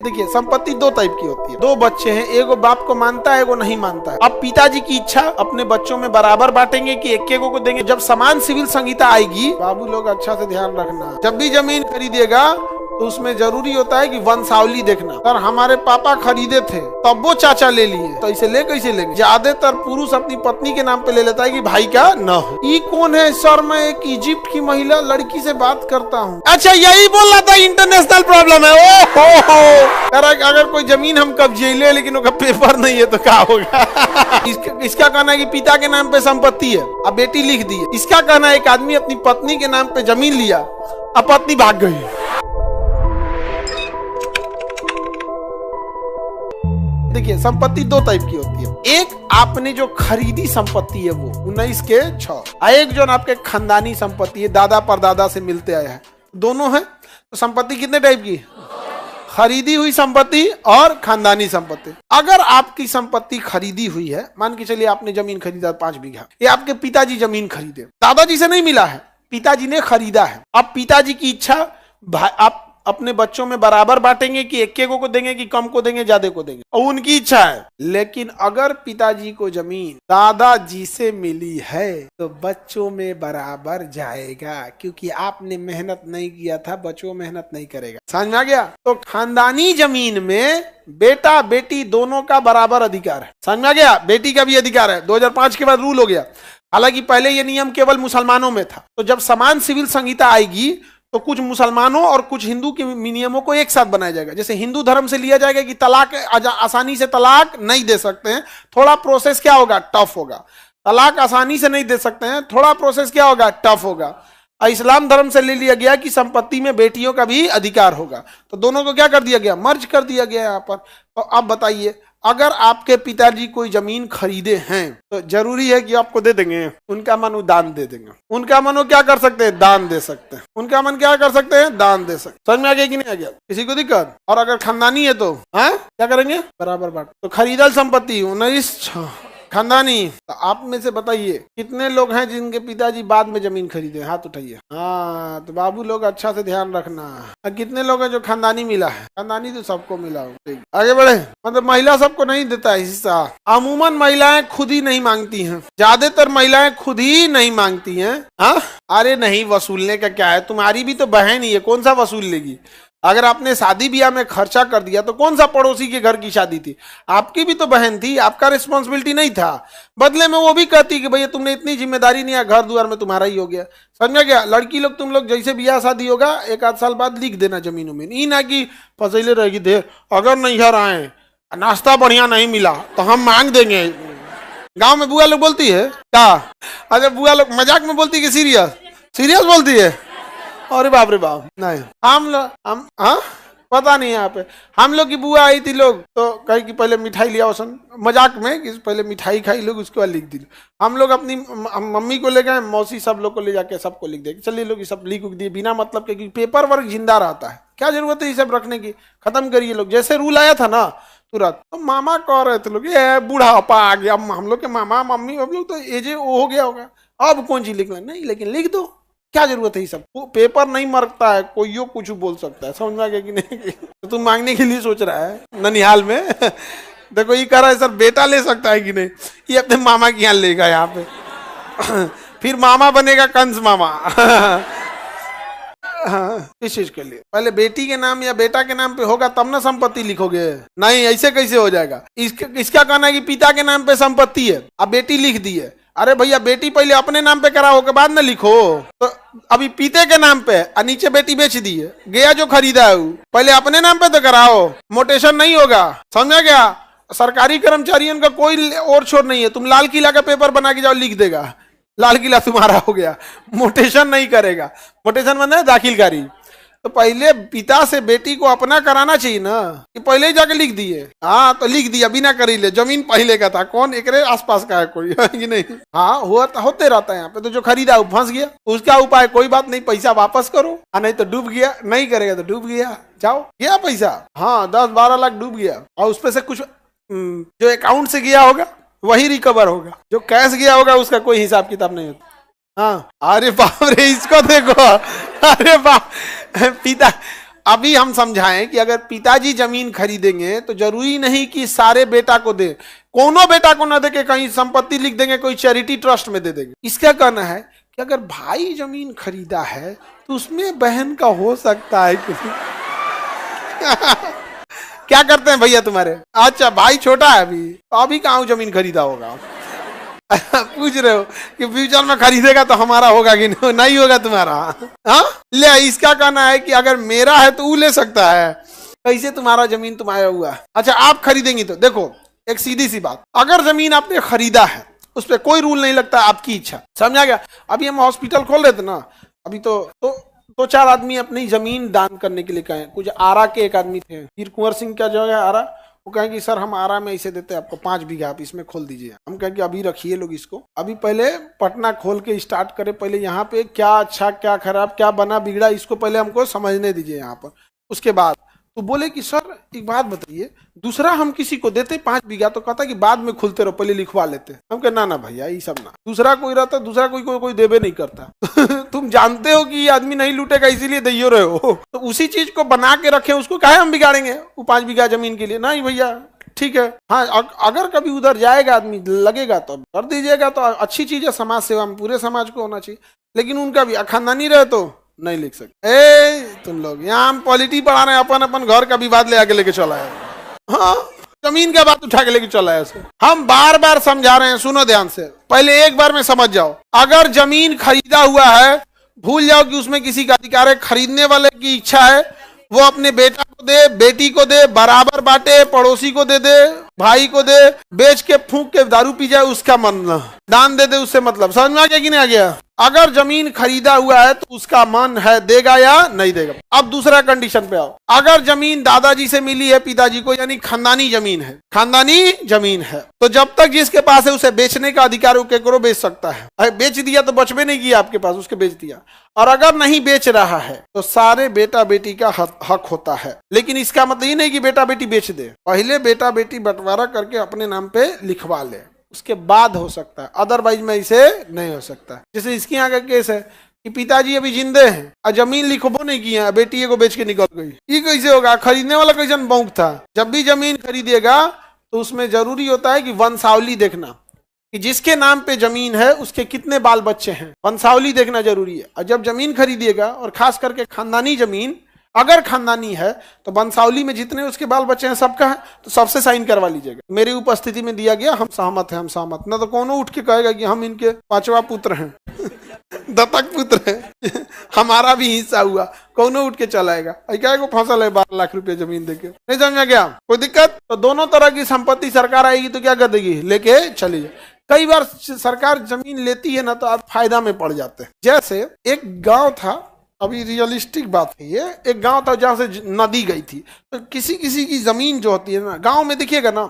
देखिए, संपत्ति दो टाइप की होती है। दो बच्चे हैं, एगो बाप को मानता है, एगो नहीं मानता है। अब पिताजी की इच्छा अपने बच्चों में बराबर बांटेंगे कि एक एक को देंगे। जब समान सिविल संहिता आएगी, बाबू लोग अच्छा से ध्यान रखना, जब भी जमीन खरीदेगा तो उसमें जरूरी होता है कि वंशावली देखना। अगर हमारे पापा खरीदे थे तब वो चाचा ले लिए, तो इसे ले कैसे लेंगे? ज्यादातर पुरुष अपनी पत्नी के नाम पे ले लेता है कि भाई का न हो। ये कौन है सर? मैं एक इजिप्ट की महिला लड़की से बात करता हूँ। अच्छा, यही बोल रहा था, इंटरनेशनल प्रॉब्लम है। ओ अगर कोई जमीन हम कब्जे ले, लेकिन उसका पेपर नहीं है तो क्या होगा? इसका कहना है कि पिता के नाम पे संपत्ति है, अब बेटी लिख दी है। इसका कहना है एक आदमी अपनी पत्नी के नाम पे जमीन लिया, अब पत्नी भाग गई। देखिए, संपत्ति दो टाइप की होती है। एक आपने जो खरीदी संपत्ति है वो 19 के 6, एक जो आपके खानदानी संपत्ति है, दादा परदादा से मिलते आया है। दोनों है तो संपत्ति कितने टाइप की? खरीदी हुई संपत्ति और खानदानी संपत्ति। अगर आपकी संपत्ति खरीदी हुई है, मान के चलिए आपने जमीन खरीदा 5 बीघा, ये आपके पिताजी जमीन खरीदे, दादाजी से नहीं मिला है, पिताजी ने खरीदा है। अब पिताजी की इच्छा आप अपने बच्चों में बराबर बांटेंगे कि एक एक को देंगे कि कम को देंगे, ज्यादा को देंगे, और उनकी इच्छा है। लेकिन अगर पिताजी को जमीन दादाजी से मिली है तो बच्चों में बराबर जाएगा, क्योंकि आपने मेहनत नहीं किया था, बच्चों मेहनत नहीं करेगा। समझ में आ गया? तो खानदानी जमीन में बेटा बेटी दोनों का बराबर अधिकार है। समझ में आ गया? बेटी का भी अधिकार है। 2005 के बाद रूल हो गया। हालांकि पहले ये नियम केवल मुसलमानों में था। तो जब समान सिविल संहिता आएगी तो कुछ मुसलमानों और कुछ हिंदू के नियमों को एक साथ बनाया जाएगा। जैसे हिंदू धर्म से लिया जाएगा कि तलाक आसानी से तलाक नहीं दे सकते हैं, थोड़ा प्रोसेस क्या होगा? टफ होगा। तलाक आसानी से नहीं दे सकते हैं, थोड़ा प्रोसेस क्या होगा? टफ होगा। इस्लाम धर्म से ले लिया गया कि संपत्ति में बेटियों का भी अधिकार होगा। तो दोनों को क्या कर दिया गया? मर्ज कर दिया गया यहाँ पर। तो अब बताइए, अगर आपके पिताजी कोई जमीन खरीदे हैं तो जरूरी है कि आपको दे देंगे? उनका मन वो दान दे देंगे। उनका मन वो क्या कर सकते हैं? दान दे सकते हैं। उनका मन क्या कर सकते हैं? दान दे सकते। समझ में आ गया कि नहीं आ गया? किसी को दिक्कत? और अगर खानदानी है तो क्या करेंगे? बराबर बांट। तो खरीदल संपत्ति 19 खानदानी। तो आप में से बताइए कितने लोग हैं जिनके पिताजी बाद में जमीन खरीदे? हाथ उठाइए। हाँ, तो बाबू लोग अच्छा से ध्यान रखना। कितने लोग हैं जो खानदानी मिला है? खानदानी तो सबको मिला हो। आगे बढ़े। मतलब महिला सबको नहीं देता है हिस्सा। अमूमन महिलाएं खुद ही नहीं मांगती हैं, ज्यादातर महिलाएं खुद ही नहीं मांगती हैं। हाँ, अरे नहीं, वसूलने का क्या है? तुम्हारी भी तो बहन ही है, कौन सा वसूल लेगी? अगर आपने शादी ब्याह में खर्चा कर दिया तो कौन सा पड़ोसी के घर की शादी थी? आपकी भी तो बहन थी, आपका रिस्पॉन्सिबिलिटी नहीं था। बदले में वो भी कहती कि भैया तुमने इतनी जिम्मेदारी नहीं है, घर द्वार में तुम्हारा ही हो गया। समझ गया? लड़की लोग तुम लोग जैसे ब्याह शादी होगा 1 आध साल बाद लिख देना जमीनों में, नहीं ना कि फसैले रहेगी देर। अगर नैहर आए, नाश्ता बढ़िया नहीं मिला तो हम मांग देंगे। गाँव में बुआ लोग बोलती है क्या? अरे बुआ लोग मजाक में बोलती है कि सीरियस बोलती है? अरे बाप रे बाप, नहीं। हम पता नहीं। यहाँ पे हम लोग की बुआ आई थी, लोग तो कहीं कि पहले मिठाई लिया सन, मजाक में कि पहले मिठाई खाई लोग, उसके बाद लिख दी। हम लोग अपनी मम्मी को ले गए, मौसी सब लोग को ले जाके सबको लिख दे। चलिए लोग ये सब लिख दिए बिना मतलब के, क्योंकि पेपर वर्क जिंदा रहता है। क्या जरूरत है ये सब रखने की? खत्म करिए लोग। जैसे रूल आया था ना तुरंत, तो मामा कह रहे थे लोग ये बूढ़ापा आ गया, हम लोग के मामा मम्मी हम लोग तो एजे हो गया होगा, अब कौन चीज लिखना? नहीं, लेकिन लिख दो। क्या जरूरत है ये सब? पेपर नहीं मरता है, कोई यो कुछ बोल सकता है। समझ में आ गया कि नहीं? तो तुम मांगने के लिए सोच रहा है ननिहाल में। देखो ये कह रहा है सर बेटा ले सकता है कि नहीं, ये अपने मामा के यहाँ लेगा यहाँ पे। फिर मामा बनेगा कंस मामा। इस चीज के लिए पहले बेटी के नाम या बेटा के नाम पे होगा तब ना संपत्ति लिखोगे। नहीं, ऐसे कैसे हो जाएगा? इसका कहना है कि पिता के नाम पे संपत्ति है, अब बेटी लिख दी है। अरे भैया, बेटी पहले अपने नाम पे कराओ के बाद ना लिखो। तो अभी पिते के नाम पे और नीचे बेटी बेच दी है, गया जो खरीदा है वो, पहले अपने नाम पे तो कराओ, मोटेशन नहीं होगा। समझा गया? सरकारी कर्मचारियों का कोई और छोर नहीं है। तुम लाल किला का पेपर बना के जाओ, लिख देगा, लाल किला तुम्हारा हो गया। मोटेशन नहीं करेगा। मोटेशन मतलब दाखिलकारी। तो पहले पिता से बेटी को अपना कराना चाहिए ना, कि पहले ही जाके लिख दिए। हाँ, तो लिख दिया बिना करी ले। जमीन पहले का था, कौन एकरे आसपास का है कोई? कि नहीं? हाँ, होते रहता है यहाँ पे। तो जो खरीदा वो फंस गया, उसका उपाय कोई बात नहीं, पैसा वापस करो। नहीं तो डूब गया, नहीं करेगा तो डूब गया, जाओ गया पैसा। हाँ, 10-12 लाख डूब गया, और उसपे से कुछ जो अकाउंट से गया होगा वही रिकवर होगा, जो कैश गया होगा उसका कोई हिसाब किताब नहीं होता। हाँ, अरे बाप रे, इसको देखो, अरे बाप, पिता अभी हम समझाएं कि अगर पिताजी जमीन खरीदेंगे तो जरूरी नहीं कि सारे बेटा को दे, कोनो बेटा को ना दे के कहीं संपत्ति लिख देंगे, कोई चैरिटी ट्रस्ट में दे देंगे। इसका कहना है कि अगर भाई जमीन खरीदा है तो उसमें बहन का हो सकता है कि क्या करते हैं भैया तुम्हारे? अच्छा भाई छोटा है अभी, तो अभी कहाँ जमीन खरीदा होगा? पूछ रहे हो कि फ्यूचर में खरीदेगा तो हमारा होगा कि नहीं होगा तुम्हारा? हाँ, ले इसका कहना है कि अगर मेरा है तो वो ले सकता है, कैसे तुम्हारा जमीन तुम्हारा हुआ? अच्छा आप खरीदेंगी तो देखो एक सीधी सी बात, अगर जमीन आपने खरीदा है उस पर कोई रूल नहीं लगता, आपकी इच्छा, समझा गया? अभी हम हॉस्पिटल खोल रहे थे ना, अभी तो चार आदमी अपनी जमीन दान करने के लिए कहे, कुछ आरा के एक आदमी थे, वीर कुंवर सिंह क्या जो है आरा, वो कहें कि सर हम आरा में इसे देते हैं आपको 5 बीघा, आप इसमें खोल दीजिए। हम कहें कि अभी रखिए लोग इसको, अभी पहले पटना खोल के स्टार्ट करें, पहले यहाँ पे क्या अच्छा क्या खराब क्या बना बिगड़ा इसको पहले हमको समझने दीजिए यहाँ पर, उसके बाद। तो बोले कि सर एक बात बताइए, दूसरा हम किसी को देते 5 बीघा तो कहता कि बाद में खुलते रहो, पहले लिखवा लेते। हम कहे ना भैया ये सब ना, दूसरा कोई रहता, दूसरा कोई देवे नहीं करता। तुम जानते हो कि ये आदमी नहीं लूटेगा इसीलिए दे रहे हो, तो उसी चीज को बना के रखे, उसको काहे हम बिगाड़ेंगे वो 5 बीघा जमीन के लिए? नहीं भैया ठीक है, हाँ अगर कभी उधर जाएगा आदमी लगेगा तो कर दीजिएगा, तो अच्छी चीज है, समाज सेवा में पूरे समाज को होना चाहिए, लेकिन उनका भी खानदानी रहे तो नहीं लिख सकते। तुम लोग यहाँ हम पॉलिटी पढ़ा रहे हैं, अपन घर का विवाद ले आके लेके चला है, हाँ जमीन का बात उठा के लेके चला है। हम बार बार समझा रहे हैं, सुनो ध्यान से, पहले एक बार में समझ जाओ। अगर जमीन खरीदा हुआ है, भूल जाओ कि उसमें किसी का अधिकार है, खरीदने वाले की इच्छा है, वो अपने बेटा को दे, बेटी को दे, बराबर बांटे, पड़ोसी को दे दे, भाई को दे, बेच के फूंक के दारू पी जाए उसका मन, दान दे दे उससे मतलब, समझ में आ गया कि नहीं आ गया? अगर जमीन खरीदा हुआ है तो उसका मन है देगा या नहीं देगा। अब दूसरा कंडीशन पे आओ, अगर जमीन दादाजी से मिली है पिताजी को, यानी खानदानी जमीन है, खानदानी जमीन है, तो जब तक जिसके पास है उसे बेचने का अधिकार वो केकरो बेच सकता है। बेच दिया तो बचबे नहीं किया आपके पास, उसके बेच दिया। और अगर नहीं बेच रहा है तो सारे बेटा बेटी का हक होता है, लेकिन इसका मतलब ये नहीं कि बेटा बेटी बेच दे, पहले बेटा बेटी बंटवारा करके अपने नाम पे लिखवा ले, उसके बाद हो सकता है, अदरवाइज में इसे नहीं हो सकता। जैसे इसके यहाँ का केस है कि पिताजी अभी जिंदे हैं और जमीन लिखबो नहीं किया, बेटी को बेच के निकल गई, ये कैसे होगा? खरीदने वाला कैसे बौक था? जब भी जमीन खरीदेगा तो उसमें जरूरी होता है कि वंशावली देखना, कि जिसके नाम पे जमीन है उसके कितने बाल बच्चे हैं, वंशावली देखना जरूरी है। और जब जमीन खरीदिएगा, और खास करके खानदानी जमीन अगर खानदानी है, तो वंशावली में जितने उसके बाल बच्चे हैं सबका है, तो सबसे साइन करवा लीजिएगा, मेरी उपस्थिति में दिया गया, हम सहमत हैं, हम सहमत। ना तो कौन उठ के कहेगा कि हम इनके 5वां पुत्र हैं दत्तक पुत्र है हमारा भी हिस्सा हुआ, कौन उठ के चलाएगा? क्या को फसल है 12 लाख रुपए जमीन देके? नहीं समझा क्या? कोई दिक्कत? तो दोनों तरह की संपत्ति सरकार आएगी तो क्या कर देगी? लेके चली जाए। कई बार सरकार जमीन लेती है ना तो आप फायदा में पड़ जाते हैं। जैसे एक गांव था, अभी रियलिस्टिक बात है ये, एक गांव था जहां से नदी गई थी, तो किसी किसी की जमीन जो होती है ना, गांव में देखिएगा ना,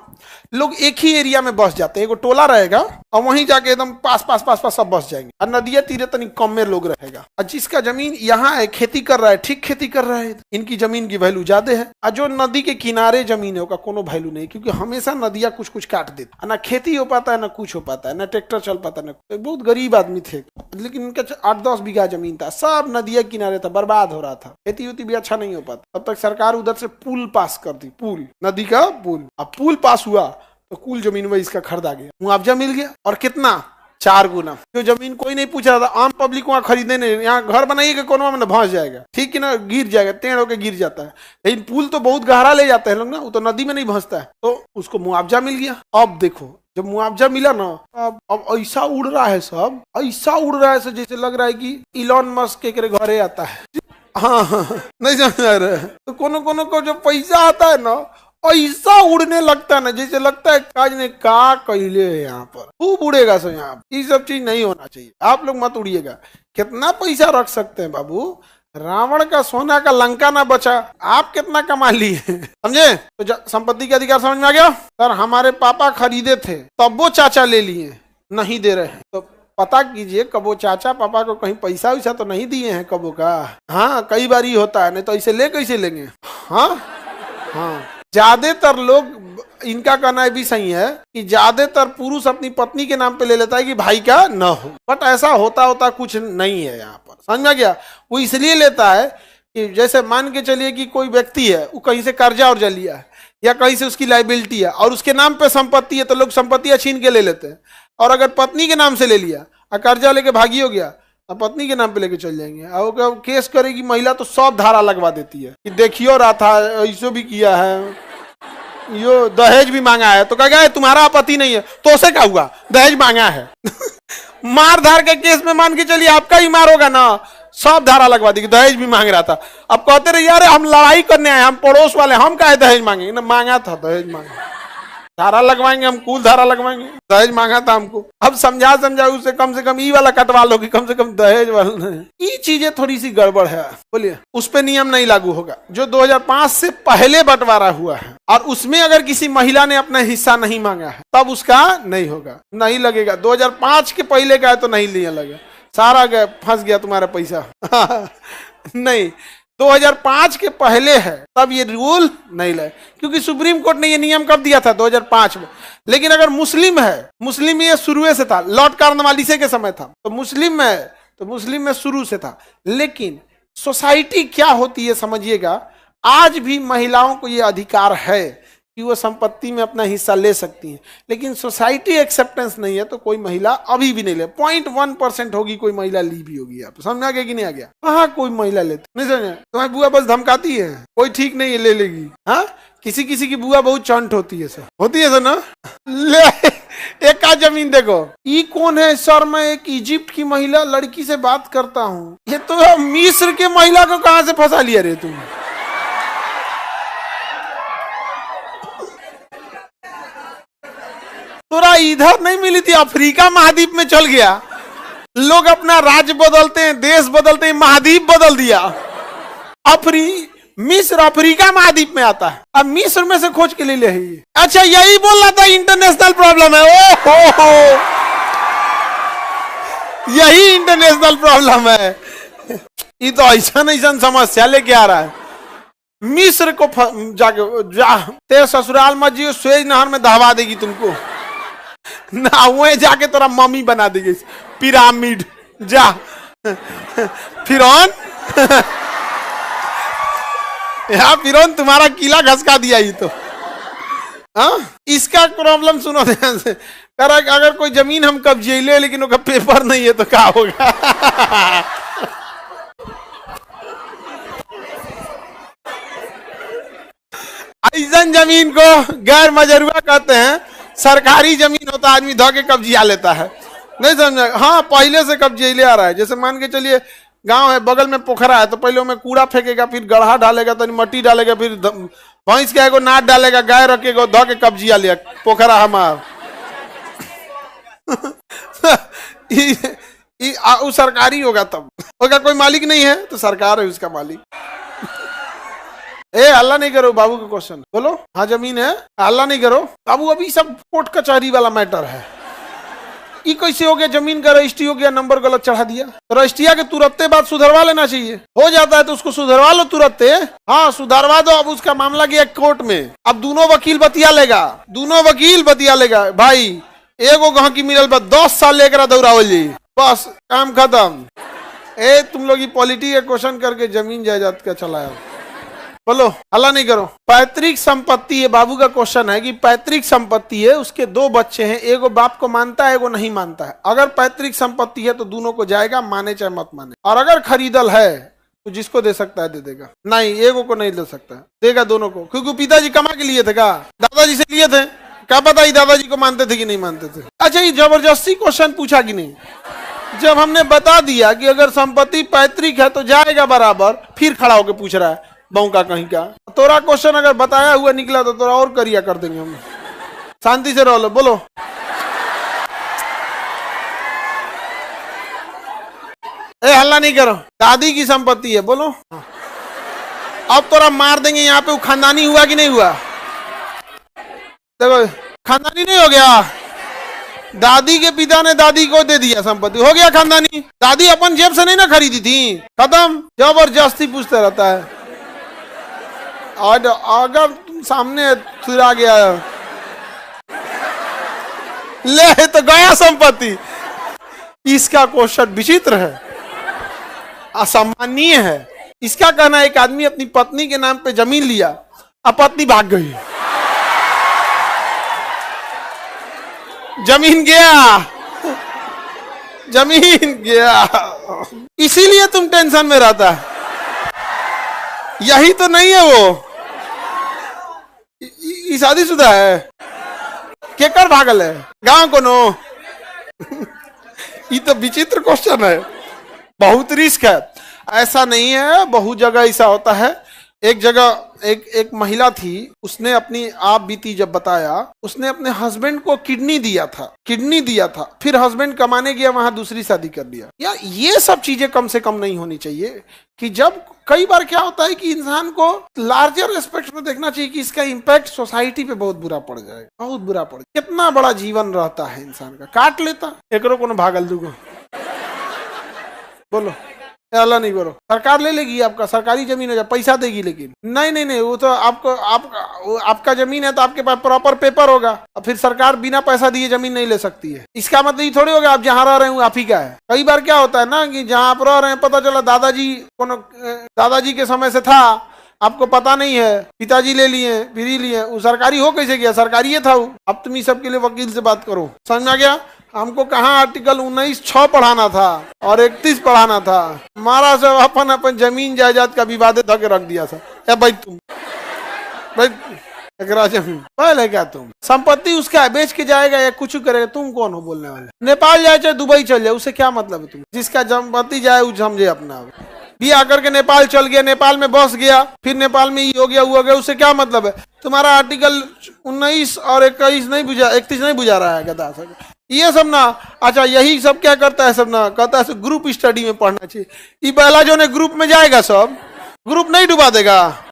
लोग एक ही एरिया में बस जाते हैं, एक टोला रहेगा और वहीं जाके एकदम पास पास पास पास सब बस जाएंगे, और नदिया तीरे तनी कम में लोग रहेगा। और जिसका जमीन यहाँ है, खेती कर रहा है, ठीक खेती कर रहा है, इनकी जमीन की वैल्यू ज्यादा है। और जो नदी के किनारे जमीन है उसका कोनो वैल्यू नहीं, क्योंकि हमेशा नदिया कुछ कुछ काट देती, ना खेती हो पाता है, ना कुछ हो पाता है, ना ट्रैक्टर चल पाता है। बहुत गरीब आदमी थे, लेकिन इनका 8-10 बीघा जमीन था, सब नदिया किनारे था, बर्बाद हो रहा था, खेती उती भी अच्छा नहीं हो पाता। तब तक सरकार उधर से पुल पास कर दी, पुल, नदी का पुल। अब पुल पास हुआ तो कुल जमीन वही इसका खरीदा गया, मुआवजा मिल गया, और कितना? 4 गुना। जो जमीन कोई नहीं पूछ रहा था, आम पब्लिक वहाँ खरीदे नहीं, यहाँ घर बनाइएगा कोनो में धंस जाएगा, ठीक है ना, गिर जाएगा, टेढ़ होकर गिर जाता है। लेकिन पुल तो बहुत गहरा ले जाते हैं लोग ना, वो तो नदी में नहीं धंसता है, तो उसको मुआवजा मिल गया। अब देखो जब मुआवजा मिला ना, अब ऐसा उड़ रहा है, सब ऐसा उड़ रहा है जैसे लग रहा है कि इलॉन मस्क के घरे आता है। हाँ, नहीं समझ रहे? तो कोनो कोनो को जो पैसा आता है ना, ऐसा उड़ने लगता है ना, जैसे लगता है काज ने का कैले है, यहाँ पर खूब उड़ेगा सब। यहाँ ये सब चीज नहीं होना चाहिए, आप लोग मत उड़िएगा। कितना पैसा रख सकते हैं बाबू? रावण का सोना का लंका ना बचा, आप कितना कमा लिए समझे? तो संपत्ति के अधिकार समझ में आ गया? सर हमारे पापा खरीदे थे, तब वो चाचा ले लिए, नहीं दे रहे हैं, तो पता कीजिए कबो चाचा पापा को कहीं पैसा वैसा तो नहीं दिए हैं कबो का? हाँ, कई बार ही होता है, नहीं तो इसे ले कैसे लेंगे? हाँ हाँ, ज्यादातर लोग, इनका कहना भी सही है कि ज्यादातर पुरुष अपनी पत्नी के नाम पे ले लेता है कि भाई का न हो, बट ऐसा होता कुछ नहीं है यहाँ पर, समझ में गया? वो इसलिए लेता है कि जैसे मान के चलिए कि कोई व्यक्ति है, वो कहीं से कर्जा और लिया है या कहीं से उसकी लाइबिलिटी है और उसके नाम पे संपत्ति है, तो लोग संपत्तियां छीन के ले लेते हैं। और अगर पत्नी के नाम से ले लिया और कर्जा लेके भागी हो गया, अब पत्नी के नाम पे लेके चल जाएंगे और केस करेगी महिला, तो सब धारा लगवा देती है कि देखियो रहा था, ऐसो भी किया है, यो दहेज भी मांगा है, तो कहेगा तुम्हारा आपत्ति नहीं है, तो उसे क्या हुआ, दहेज मांगा है। मार धार के केस में मान के चलिए आपका ही मार होगा ना, सब धारा लगवा दी कि दहेज भी मांग रहा था। अब कहते रहे यार हम लड़ाई करने आए, हम पड़ोस वाले, हम काहे दहेज मांगेंगे, ना मांगा था दहेज मांगा, धारा लगवाएंगे हम, कुल धारा लगवाएंगे, दहेज मांगा था हमको। अब समझा उसे कम से कम ई वाला कटवा लो कि कम से कम दहेज वाला। ये चीजें थोड़ी सी गड़बड़ है, बोलिए उस पे नियम नहीं लागू होगा। जो 2005 से पहले बंटवारा हुआ है और उसमें अगर किसी महिला ने अपना हिस्सा नहीं मांगा है तब उसका नहीं होगा, नहीं लगेगा। 2005 के पहले का है तो नहीं लिया लगे, सारा गया, फंस गया तुम्हारा पैसा। नहीं, 2005 के पहले है तब ये रूल नहीं लगे, क्योंकि सुप्रीम कोर्ट ने ये नियम कब दिया था, 2005 में। लेकिन अगर मुस्लिम है, मुस्लिम ये शुरू से था, लॉर्ड कॉर्नवालिस के समय था, तो मुस्लिम में शुरू से था। लेकिन सोसाइटी क्या होती है समझिएगा, आज भी महिलाओं को ये अधिकार है कि वो संपत्ति में अपना हिस्सा ले सकती हैं, लेकिन सोसाइटी एक्सेप्टेंस नहीं है, तो कोई महिला अभी भी नहीं ले। 0.1% होगी कोई महिला ली भी होगी। आप समझ आ गया कि नहीं आ गया? कहाँ कोई महिला लेती, नहीं समझे? तुम्हारी बुआ बस धमकाती है, कोई ठीक नहीं है ले लेगी। हाँ, किसी किसी की बुआ बहुत चंट होती है, सर होती है सर ना। ले एक का जमीन देखो, ये कौन है सर? मैं एक इजिप्ट की महिला लड़की से बात करता हूँ। ये तो मिस्र के महिला को कहाँ से फंसा लिया रे तुम? तोरा इधर नहीं मिली थी, अफ्रीका महाद्वीप में चल गया। लोग अपना राज्य बदलते हैं, देश बदलते हैं, महाद्वीप बदल दिया। मिस्र अफ्रीका महाद्वीप में आता है, अब मिस्र में से खोज के ले ले। अच्छा, यही बोल रहा था इंटरनेशनल प्रॉब्लम है। ओ हो, यही इंटरनेशनल प्रॉब्लम है। ये तो ऐसा समस्या लेके आ रहा है। मिस्र को तेरे ससुराल मत जियो, स्वेज नहर में दहवा देगी तुमको ना, वहीं जाके तोरा मम्मी बना देगी, पिरामिड जा। फिरौन यहाँ फिरौन तुम्हारा किला घसका दिया। ये तो इसका प्रॉब्लम सुनो ध्यान से। अगर कोई जमीन हम कब्जे ले लेकिन उसका पेपर नहीं है तो क्या होगा? ऐसा जमीन को गैर मजरूआ कहते हैं। सरकारी जमीन होता, आदमी धो के कब्जिया लेता है, नहीं समझा? हाँ, पहले से कब्जे ले आ रहा है। जैसे मान के चलिए गांव है, बगल में पोखरा है, तो पहले में कूड़ा फेंकेगा, फिर गढ़ा डालेगा, तो मट्टी डालेगा, फिर भैंस के एगो नाद डालेगा, गाय रखेगा, धो के कब्जिया लिया पोखरा हमारा। वो सरकारी होगा तब होगा, कोई मालिक नहीं है तो सरकार है उसका मालिक। हल्ला नहीं करो, बाबू का क्वेश्चन बोलो। हाँ, जमीन है, हल्ला नहीं करो बाबू। अभी सब कोर्ट कचहरी वाला मैटर है। ये कैसे हो गया? जमीन का रजिस्ट्री हो गया, नंबर गलत चढ़ा दिया, तो रजिस्ट्रिया के तुरंते बाद सुधरवा लेना चाहिए। हो जाता है तो उसको सुधरवा लो तुरंते। हाँ, सुधरवा दो। अब उसका मामला गया कोर्ट में, अब दोनों वकील बतिया लेगा। भाई एगो गहकी मिलल बा, 10 साल लेकर दौड़ावल जी, बस काम खत्म। तुम लोग पॉलिटी का क्वेश्चन करके जमीन जायदाद का चलाया। बोलो, हल्ला नहीं करो। पैतृक संपत्ति है, बाबू का क्वेश्चन है कि पैतृक संपत्ति है, उसके 2 बच्चे हैं, एगो बाप को मानता है, एगो नहीं मानता है। अगर पैतृक संपत्ति है तो दोनों को जाएगा, माने चाहे मत माने। और अगर खरीदल है तो जिसको दे सकता है दे देगा, नहीं एगो को नहीं दे सकता, देगा दोनों को। क्योंकि पिताजी कमा के लिए थे, का दादाजी से लिए थे, क्या पता ही दादाजी को मानते थे कि नहीं मानते थे। अच्छा, ये जबरदस्ती क्वेश्चन पूछा कि नहीं? जब हमने बता दिया कि अगर संपत्ति पैतृक है तो जाएगा बराबर, फिर खड़ा होकर पूछ रहा है बहु का कहीं का। तोरा क्वेश्चन अगर बताया हुआ निकला तो तोरा और करिया कर देंगे हम। शांति से रहो, बोलो। हल्ला नहीं करो। दादी की संपत्ति है, बोलो। अब तोरा मार देंगे यहाँ पे। खानदानी हुआ कि नहीं हुआ? देखो, खानदानी नहीं हो गया। दादी के पिता ने दादी को दे दिया संपत्ति, हो गया खानदानी। दादी अपन जेब से नहीं ना खरीदी थी, खत्म। जबरदस्ती पूछते रहता है। और अगर तुम सामने फिर आ गया ले तो गया संपत्ति। इसका क्वेश्चन विचित्र है, असामान्य है। इसका कहना है एक आदमी अपनी पत्नी के नाम पे जमीन लिया, अब पत्नी भाग गई, जमीन गया, जमीन गया, इसीलिए तुम टेंशन में रहता है। यही तो नहीं है वो, शादीशुदा है, केकर भागल है, गांव को नो। ये तो विचित्र क्वेश्चन है, बहुत रिस्क है। ऐसा नहीं है, बहुत जगह ऐसा होता है। एक जगह एक महिला थी, उसने अपनी आप बीती जब बताया, उसने अपने हस्बैंड को किडनी दिया था, फिर हस्बैंड कमाने गया, वहां दूसरी शादी कर लिया। या ये सब चीजें कम से कम नहीं होनी चाहिए। कि जब कई बार क्या होता है कि इंसान को लार्जर एस्पेक्ट में देखना चाहिए कि इसका इम्पैक्ट सोसाइटी पे बहुत बुरा पड़ जाएगा, बहुत बुरा पड़ जाएगा। कितना बड़ा जीवन रहता है इंसान का, काट लेता एकरो को भागल दूगो, बोलो अल्लाह नहीं करो, सरकार ले लेगी आपका, सरकारी जमीन है, पैसा देगी, लेकिन नहीं वो तो आपका जमीन है तो आपके पास प्रॉपर पेपर होगा, और फिर सरकार बिना पैसा दिए जमीन नहीं ले सकती है। इसका मतलब ये थोड़ी होगा आप जहाँ रह रहे हो आप ही का है। कई बार क्या होता है ना कि जहाँ आप रह रहे हैं, पता चला दादाजी के समय से था, आपको पता नहीं है, पिताजी ले लिए, फिर लिए, वो सरकारी हो कैसे गया, सरकारी ये था वो। अब तुम इस सब के लिए वकील से बात करो, समझ में आ गया। हमको कहाँ आर्टिकल 19(6) पढ़ाना था और 31 पढ़ाना था, हमारा सब अपन जमीन जायदाद का विवाद धक रख दिया था। भाई तुम जमीन पहले क्या तुम संपत्ति उसका है, बेच के जाएगा या कुछ करेगा, तुम कौन हो बोलने वाले। नेपाल जाए चाहे दुबई चल जाए, उससे क्या मतलब है। तुम जिसका संपत्ति जाए वो समझे अपना, भी आकर के नेपाल चल गया, नेपाल में बस गया, फिर नेपाल में ये हो गया वो हो गया, उससे क्या मतलब है। तुम्हारा आर्टिकल 19 और 31 नहीं बुझा, 31 नहीं बुझा रहा है गधा सब ये सब ना। अच्छा यही सब क्या करता है, सब ना कहता है ग्रुप स्टडी में पढ़ना चाहिए। ये पहला जो ने ग्रुप में जाएगा, सब ग्रुप नहीं डुबा देगा,